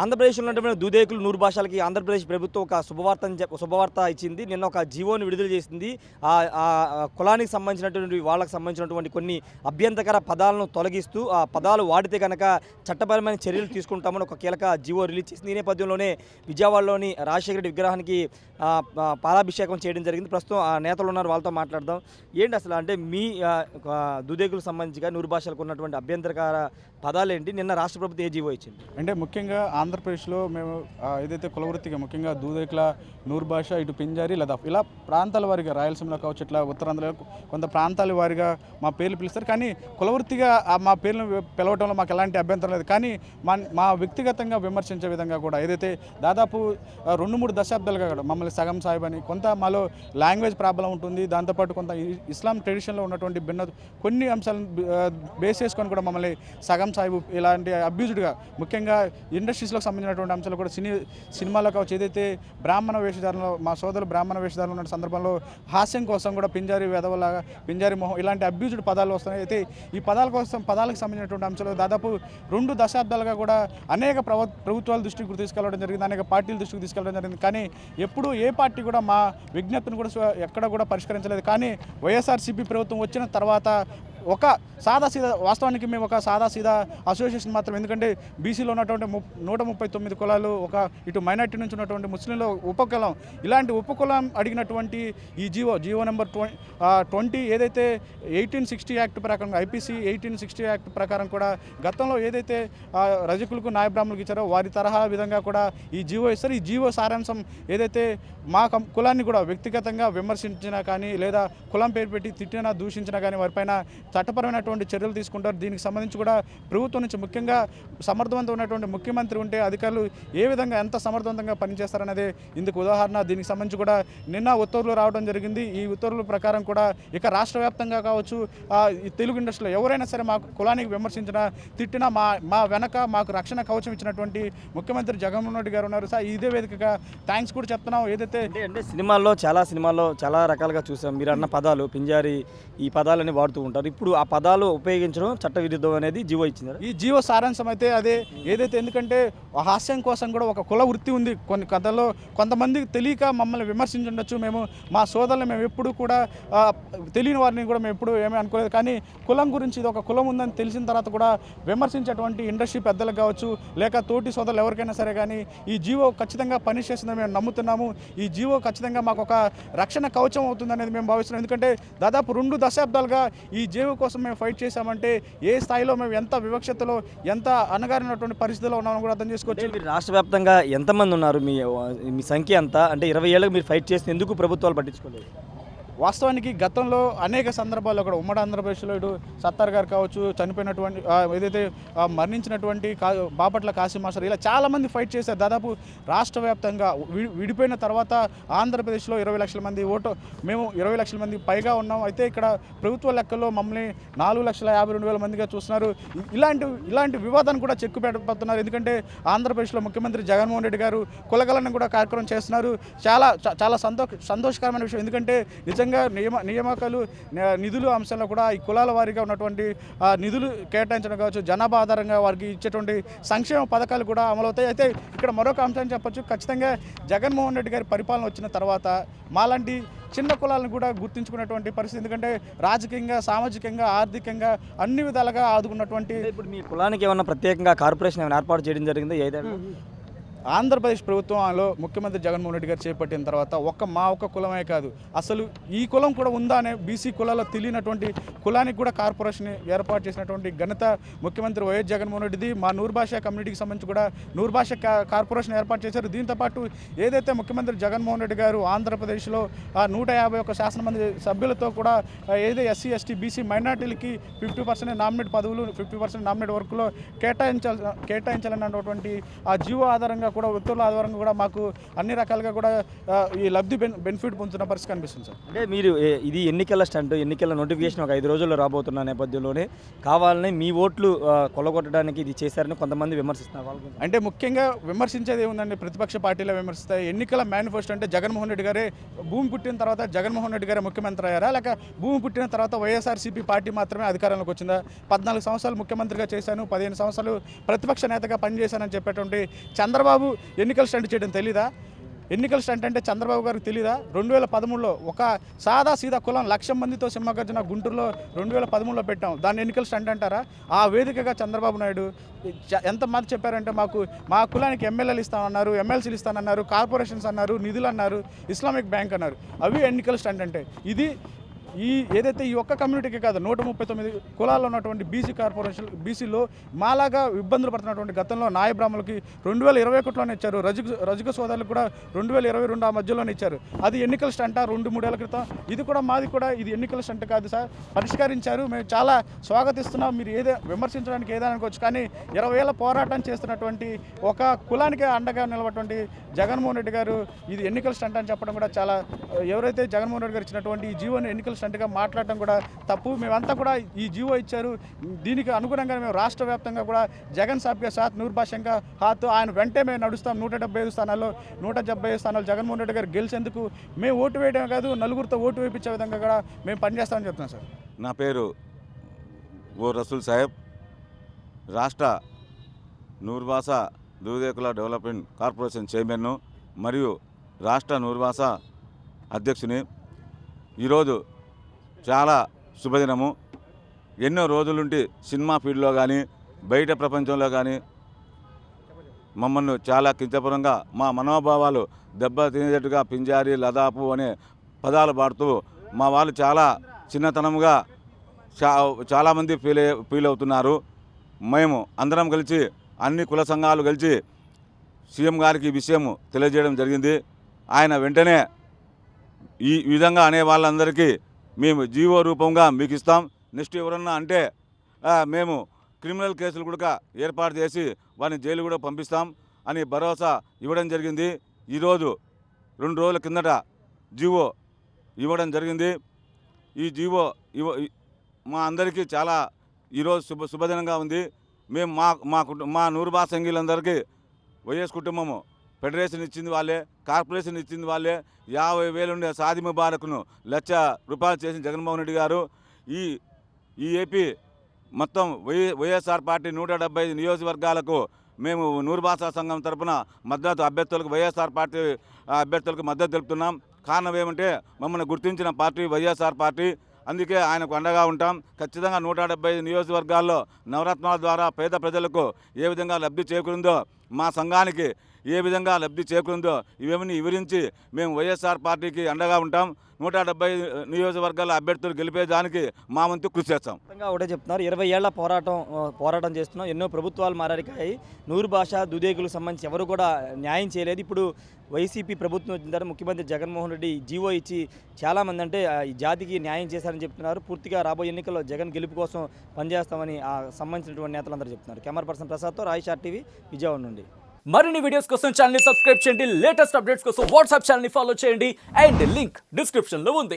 ఆంధ్రప్రదేశ్లో ఉన్నటువంటి దూదేకులు నూరు భాషలకి ఆంధ్రప్రదేశ్ ప్రభుత్వం ఒక శుభవార్త ఇచ్చింది. నిన్న ఒక జీవోని విడుదల చేసింది. కులానికి సంబంధించినటువంటి వాళ్ళకి సంబంధించినటువంటి కొన్ని అభ్యంతరకర పదాలను తొలగిస్తూ ఆ పదాలు వాడితే కనుక చట్టపరమైన చర్యలు తీసుకుంటామని ఒక కీలక జీవో రిలీజ్ చేసింది. ఈ నేపథ్యంలోనే విజయవాడలోని రాజశేఖర రెడ్డి విగ్రహానికి పాలాభిషేకం చేయడం జరిగింది. ప్రస్తుతం ఆ నేతలు ఉన్నారు, వాళ్ళతో మాట్లాడదాం. ఏంటి అసలు అంటే మీ దూదేకులకు సంబంధించిగా నూరు భాషలకు ఉన్నటువంటి అభ్యంతరకర పదాలేంటి? నిన్న రాష్ట్ర ప్రభుత్వం ఏ జీవో ఇచ్చింది? అంటే ముఖ్యంగా ఆంధ్రప్రదేశ్లో మేము ఏదైతే కులవృత్తిగా ముఖ్యంగా దూదేకుల నూరు భాష ఇటు పింజారి లదాఫ్ ఇలా ప్రాంతాల వారిగా రాయలసీమలో కావచ్చు, ఇట్లా ఉత్తరాంధ్రలో కొంత ప్రాంతాల వారిగా మా పేర్లు పిలుస్తారు. కానీ కులవృత్తిగా మా పేర్లను పిలవటంలో మాకు ఎలాంటి అభ్యంతరం లేదు. కానీ మా వ్యక్తిగతంగా విమర్శించే విధంగా కూడా ఏదైతే దాదాపు 2-3 దశాబ్దాలుగా కూడా మమ్మల్ని సగం సాహిబ్ అని కొంత మాలో లాంగ్వేజ్ ప్రాబ్లం ఉంటుంది. దాంతోపాటు కొంత ఇస్లాం ట్రెడిషన్లో ఉన్నటువంటి కొన్ని అంశాలను బేస్ చేసుకొని కూడా మమ్మల్ని సగం సాహిబ్ ఇలాంటి అబ్యూజ్డ్గా ముఖ్యంగా ఇండస్ట్రీస్లో సంబంధించినటువంటి అంశాలు కూడా సినిమాలో కావచ్చు, ఏదైతే బ్రాహ్మణ వేషధారణలో మా సోదరులు బ్రాహ్మణ వేషధారణ ఉన్న సందర్భంలో హాస్యం కోసం కూడా పింజారి వెధవలాగా పింజారి మొహం ఇలాంటి అబ్యూజ్డ్ పదాలు వస్తున్నాయి. అయితే ఈ పదాలకు సంబంధించినటువంటి అంశాలు దాదాపు 2 దశాబ్దాలుగా కూడా అనేక ప్రభుత్వాల దృష్టికి తీసుకెళ్లడం జరిగింది, అనేక పార్టీల దృష్టికి తీసుకెళ్లడం జరిగింది. కానీ ఎప్పుడూ ఏ పార్టీ కూడా మా విజ్ఞప్తిని కూడా ఎక్కడ కూడా పరిష్కరించలేదు. కానీ వైఎస్ఆర్సీపీ ప్రభుత్వం వచ్చిన తర్వాత ఒక సాదాసీదా వాస్తవానికి మేము ఒక సాదాసీదా అసోసియేషన్ మాత్రం, ఎందుకంటే బీసీలో ఉన్నటువంటి 139 కులాలు, ఒక ఇటు మైనార్టీ నుంచి ఉన్నటువంటి ముస్లింలో ఉపకులం, ఇలాంటి ఉపకులం అడిగినటువంటి ఈ జీవో నెంబర్ 20 ఏదైతే 1860 యాక్ట్ ప్రకారం ఐపీసీ 1860 యాక్ట్ ప్రకారం కూడా గతంలో ఏదైతే రజకులకు నాయ బ్రాహ్మణులకు ఇచ్చారో వారి తరహా విధంగా కూడా ఈ జీవో ఇస్తారు. ఈ జీవో సారాంశం ఏదైతే మా కులాన్ని కూడా వ్యక్తిగతంగా విమర్శించినా కానీ లేదా కులం పేరు పెట్టి తిట్టినా దూషించినా కానీ వారిపైన చట్టపరమైనటువంటి చర్యలు తీసుకుంటారు. దీనికి సంబంధించి కూడా ప్రభుత్వం నుంచి ముఖ్యంగా సమర్థవంతం ఉన్నటువంటి ముఖ్యమంత్రి ఉంటే అధికారులు ఏ విధంగా ఎంత సమర్థవంతంగా పనిచేస్తారనేది ఇందుకు ఉదాహరణ. దీనికి సంబంధించి కూడా నిన్న ఉత్తర్వులు రావడం జరిగింది. ఈ ఉత్తర్వుల ప్రకారం కూడా ఇక రాష్ట్ర వ్యాప్తంగా కావచ్చు ఈ తెలుగు ఇండస్ట్రీలో ఎవరైనా సరే మా కులానికి విమర్శించినా తిట్టినా మా వెనక మాకు రక్షణ కవచం ఇచ్చినటువంటి ముఖ్యమంత్రి జగన్మోహన్ రెడ్డి గారు ఉన్నారు. సార్ ఇదే వేదికగా థ్యాంక్స్ కూడా చెప్తున్నాం. ఏదైతే అంటే సినిమాల్లో చాలా రకాలుగా చూసాం. మీరు అన్న పదాలు పింజారి ఈ పదాలని వాడుతూ ఉంటారు. ఇప్పుడు ఆ పదాలు ఉపయోగించడం చట్టవిరుద్ధం అనేది జీవో ఇచ్చింది. ఈ జీవో సారాంశం అయితే అదే. ఏదైతే ఎందుకంటే హాస్యం కోసం కూడా ఒక కుల వృత్తి ఉంది. కొన్ని కథల్లో కొంతమందికి తెలియక మమ్మల్ని విమర్శించుండొచ్చు. మా సోదరులు మేము ఎప్పుడు కూడా తెలియని వారిని కూడా మేము ఎప్పుడు ఏమీ అనుకోలేదు. కానీ కులం గురించి ఇది ఒక కులం ఉందని తెలిసిన తర్వాత కూడా విమర్శించేటువంటి ఇండస్ట్రీ పెద్దలకు కావచ్చు లేక తోటి సోదరులు ఎవరికైనా సరే కానీ ఈ జీవో ఖచ్చితంగా పనిష్ చేస్తుందని మేము నమ్ముతున్నాము. ఈ జీవో ఖచ్చితంగా మాకు ఒక రక్షణ కవచం అవుతుందనేది మేము భావిస్తున్నాం. ఎందుకంటే దాదాపు 2 దశాబ్దాలుగా ఈ జీవో కోసం మేము ఫైట్ చేశామంటే ఏ స్థాయిలో మేము ఎంత వివక్షతలో ఎంత అనగారినటువంటి పరిస్థితిలో ఉన్నామని కూడా అర్థం చేసుకోవచ్చు. మీరు రాష్ట్ర వ్యాప్తంగా ఎంతమంది ఉన్నారు? మీ సంఖ్య ఎంత? అంటే 20 ఏళ్ళకి మీరు ఫైట్ చేస్తే ఎందుకు ప్రభుత్వాలు పట్టించుకోలేదు? వాస్తవానికి గతంలో అనేక సందర్భాల్లో కూడా ఉమ్మడి ఆంధ్రప్రదేశ్లో ఇటు సత్తార్ గారు కావచ్చు, చనిపోయినటువంటి ఏదైతే మరణించినటువంటి బాపట్ల కాశీ మాస్టర్ ఇలా చాలామంది ఫైట్ చేశారు. దాదాపు రాష్ట్ర వ్యాప్తంగా విడిపోయిన తర్వాత ఆంధ్రప్రదేశ్లో 20 లక్షల మంది మేము 20 లక్షల మంది పైగా ఉన్నాం. అయితే ఇక్కడ ప్రభుత్వ లెక్కల్లో మమ్మల్ని 4,52,000 మందిగా చూస్తున్నారు. ఇలాంటి వివాదాన్ని కూడా చెక్కు పెట్టబోతున్నారు. ఎందుకంటే ఆంధ్రప్రదేశ్లో ముఖ్యమంత్రి జగన్మోహన్ రెడ్డి గారు కులగలను కూడా కార్యక్రమం చేస్తున్నారు. చాలా సంతోషకరమైన విషయం. ఎందుకంటే నిజంగా నియామకాలు నిధులు అంశంలో కూడా ఈ కులాల వారీగా ఉన్నటువంటి నిధులు కేటాయించడం కావచ్చు, జనాభా ఆధారంగా వారికి ఇచ్చేటువంటి సంక్షేమ పథకాలు కూడా అమలవుతాయి. అయితే ఇక్కడ మరొక అంశం చెప్పొచ్చు. ఖచ్చితంగా జగన్మోహన్ రెడ్డి గారి పరిపాలన వచ్చిన తర్వాత మాలాంటి చిన్న కులాలను కూడా గుర్తించుకున్నటువంటి పరిస్థితి. ఎందుకంటే రాజకీయంగా, సామాజికంగా, ఆర్థికంగా అన్ని విధాలుగా ఆదుకున్నటువంటి ఇప్పుడు మీ కులానికి ఏమన్నా ప్రత్యేకంగా కార్పొరేషన్ ఏమైనా ఏర్పాటు చేయడం జరిగింది? ఏదైనా ఆంధ్రప్రదేశ్ ప్రభుత్వంలో ముఖ్యమంత్రి జగన్మోహన్ రెడ్డి గారు చేపట్టిన తర్వాత మా ఒక్క కులమే కాదు, అసలు ఈ కులం కూడా ఉందా అనే బీసీ కులాల్లో తెలియనటువంటి కులానికి కూడా కార్పొరేషన్ ఏర్పాటు చేసినటువంటి ఘనత ముఖ్యమంత్రి వైఎస్ జగన్మోహన్ రెడ్డిది. మా నూరు భాష కమ్యూనిటీకి సంబంధించి కూడా నూరు భాష కార్పొరేషన్ ఏర్పాటు చేశారు. దీంతోపాటు ఏదైతే ముఖ్యమంత్రి జగన్మోహన్ రెడ్డి గారు ఆంధ్రప్రదేశ్లో 151 శాసనమంది సభ్యులతో కూడా ఏదైతే ఎస్సీ, ఎస్టీ, బీసీ మైనార్టీలకి 50% నామినేట్ పదవులు 50% నామినేట్ వర్క్లో కేటాయించాలన్నటువంటి ఆ జీవో ఆధారంగా కూడా ఉత్తర్వుల ఆధారంగా కూడా మాకు అన్ని రకాలుగా కూడా ఈ లబ్ధి బెనిఫిట్ పొందుతున్న పరిస్థితి కనిపిస్తుంది సార్. అంటే మీరు ఇది ఎన్నికల స్టంట్, ఎన్నికల నోటిఫికేషన్ ఒక 5 రోజుల్లో రాబోతున్న నేపథ్యంలోనే కావాలని మీ ఓట్లు కొల్లగొట్టడానికి ఇది చేశారని కొంతమంది విమర్శిస్తున్నారు. అంటే ముఖ్యంగా విమర్శించేది ఏముందండి, ప్రతిపక్ష పార్టీలో విమర్శిస్తాయి. ఎన్నికల మేనిఫెస్టో అంటే జగన్మోహన్ రెడ్డి గారే భూమి పుట్టిన తర్వాత జగన్మోహన్ రెడ్డి గారే ముఖ్యమంత్రి అయ్యారా, లేక భూమి పుట్టిన తర్వాత వైఎస్ఆర్సీపీ పార్టీ మాత్రమే అధికారంలోకి వచ్చిందా? 14 సంవత్సరాలు ముఖ్యమంత్రిగా చేశాను, 15 సంవత్సరాలు ప్రతిపక్ష నేతగా పనిచేశానని చెప్పేటువంటి చంద్రబాబు ఎన్నికల స్టంట్ చేయడం తెలీదా? ఎన్నికల స్టంట్ అంటే చంద్రబాబు గారికి తెలీదా? 2013లో ఒక సాదా సీదా కులం 1,00,000 మందితో సింహగర్జన గుంటూరులో 2013లో పెట్టాం. దాన్ని ఎన్నికల స్టంట్ అంటారా? ఆ వేదికగా చంద్రబాబు నాయుడు ఎంతమంది చెప్పారంటే మా కులానికి ఎమ్మెల్యేలు ఇస్తామన్నారు, ఎమ్మెల్సీలు ఇస్తానన్నారు, కార్పొరేషన్స్ అన్నారు, నిధులు అన్నారు, ఇస్లామిక్ బ్యాంక్ అన్నారు. అవి ఎన్నికల స్టంట్ అంటే. ఇది ఏదైతే ఈ ఒక్క కమ్యూనిటీకి కాదు, 139 కులాల్లో ఉన్నటువంటి బీసీ కార్పొరేషన్, బీసీలో మాలాగా ఇబ్బందులు పడుతున్నటువంటి గతంలో నాయ బ్రాహ్మణులకి 2021లోనే ఇచ్చారు. రజక సోదరులకు కూడా 2022 ఆ మధ్యలోనే ఇచ్చారు. అది ఎన్నికల స్టంట 2-3 ఏళ్ల క్రితం. ఇది కూడా మాది కూడా ఇది ఎన్నికల స్టంట్ కాదు సార్, పరిష్కరించారు. మేము చాలా స్వాగతిస్తున్నాం. మీరు విమర్శించడానికి ఏదైనా అనుకోవచ్చు, కానీ 20 ఏళ్ల పోరాటం చేస్తున్నటువంటి ఒక కులానికి అండగా నిలబడినటువంటి జగన్మోహన్ రెడ్డి గారు ఇది ఎన్నికల స్టంట్ అని చెప్పడం కూడా చాలా, ఎవరైతే జగన్మోహన్ రెడ్డి గారు ఇచ్చినటువంటి ఈ జీవోని ఎన్నికల స్టంట్గా మాట్లాడటం కూడా తప్పు. మేమంతా కూడా ఈ జీవో ఇచ్చారు, దీనికి అనుగుణంగా మేము రాష్ట్ర వ్యాప్తంగా కూడా జగన్ సాబ్కే సాత్ నూర్ భాషంగా హాత్ ఆయన వెంటే మేము నడుస్తాం. 175 స్థానాల్లో 175 స్థానాలు జగన్మోహన్ రెడ్డి గారు గెలిచేందుకు మేము ఓటు వేయడమే కాదు, నలుగురితో ఓటు వేయించే విధంగా కూడా మేము పనిచేస్తామని చెప్తున్నాం సార్. నా పేరు ఓ రసూల్ సాహెబ్, రాష్ట్ర నూర్భాష దూదేకుల డెవలప్మెంట్ కార్పొరేషన్ చైర్మన్ను మరియు రాష్ట్ర నూర్భాష అధ్యక్షుని. ఈరోజు చాలా శుభదినము. ఎన్నో రోజులుంటి సినిమా ఫీల్డ్లో కానీ బయట ప్రపంచంలో కానీ మమ్మల్ని చాలా కించపరంగా మా మనోభావాలు దెబ్బతినేటట్టుగా పింజారి లదాపు అనే పదాలు పాడుతూ మా వాళ్ళు చాలా చిన్నతనముగా చాలామంది ఫీల్ అవుతున్నారు. మేము అందరం కలిసి అన్ని కుల సంఘాలు కలిసి సీఎం గారికి ఈ విషయం తెలియజేయడం జరిగింది. ఆయన వెంటనే ఈ విధంగా అనే వాళ్ళందరికీ మేము జీవో రూపంగా మీకు ఇస్తాం, నెక్స్ట్ ఎవరన్నా అంటే మేము క్రిమినల్ కేసులు కూడా ఏర్పాటు చేసి వారిని జైలు కూడా పంపిస్తాం అని భరోసా ఇవ్వడం జరిగింది. ఈరోజు 2 రోజుల కిందట జీవో ఇవ్వడం జరిగింది. ఈ జీవో మా అందరికీ చాలా ఈరోజు శుభదినంగా ఉంది. మేము మా నూర్భాష సంఘీయులందరికీ వైఎస్ కుటుంబము ఫెడరేషన్ ఇచ్చింది వాళ్ళే, కార్పొరేషన్ ఇచ్చింది వాళ్ళే. 50,000 ఉండే సాది ముబారక్ను ₹1,00,000 చేసిన జగన్మోహన్ రెడ్డి గారు ఈ ఏపీ మొత్తం వైఎస్ఆర్ పార్టీ 175 నియోజకవర్గాలకు మేము నూర్భాషా సంఘం తరఫున మద్దతు అభ్యర్థులకు వైఎస్ఆర్ పార్టీ అభ్యర్థులకు మద్దతు తెలుపుతున్నాం. కారణం ఏమంటే మమ్మల్ని గుర్తించిన పార్టీ వైఎస్ఆర్ పార్టీ, అందుకే ఆయనకు అండగా ఉంటాం. ఖచ్చితంగా 175 నియోజకవర్గాల్లో నవరత్నాల ద్వారా పేద ప్రజలకు ఏ విధంగా లబ్ధి చేకూరిందో, మా సంఘానికి ఏ విధంగా లబ్ధి చేకూరిందో ఇవన్నీ వివరించి మేము వైఎస్ఆర్ పార్టీకి అండగా ఉంటాం. 175 నియోజకవర్గాల అభ్యర్థులు గెలిపేదానికి మా వంతు కృషి చేస్తాం. ఒకటే చెప్తున్నారు, 20 ఏళ్ల పోరాటం చేస్తున్నాం. ఎన్నో ప్రభుత్వాలు మారాయి, నూరు భాష దుదేకులకు సంబంధించి ఎవరు కూడా న్యాయం చేయలేదు. ఇప్పుడు వైసీపీ ప్రభుత్వం వచ్చిన తర్వాత ముఖ్యమంత్రి జగన్మోహన్ రెడ్డి జీవో ఇచ్చి చాలామంది అంటే ఈ జాతికి న్యాయం చేశారని చెప్తున్నారు. పూర్తిగా రాబోయే ఎన్నికల్లో జగన్ గెలుపు కోసం పనిచేస్తామని సంబంధించినటువంటి నేతలందరూ చెప్తున్నారు. కెమెరా పర్సన్ ప్రసాద్తో రాయిషార్ టీవీ, విజయవాడ నుండి. మరిన్ని వీడియోస్ కోసం ఛానల్ ని సబ్స్క్రైబ్ చేయండి, లేటెస్ట్ అప్డేట్స్ కోసం వాట్సాప్ ఛానల్ ని ఫాలో చేయండి అండ్ లింక్ డిస్క్రిప్షన్ లో ఉంది.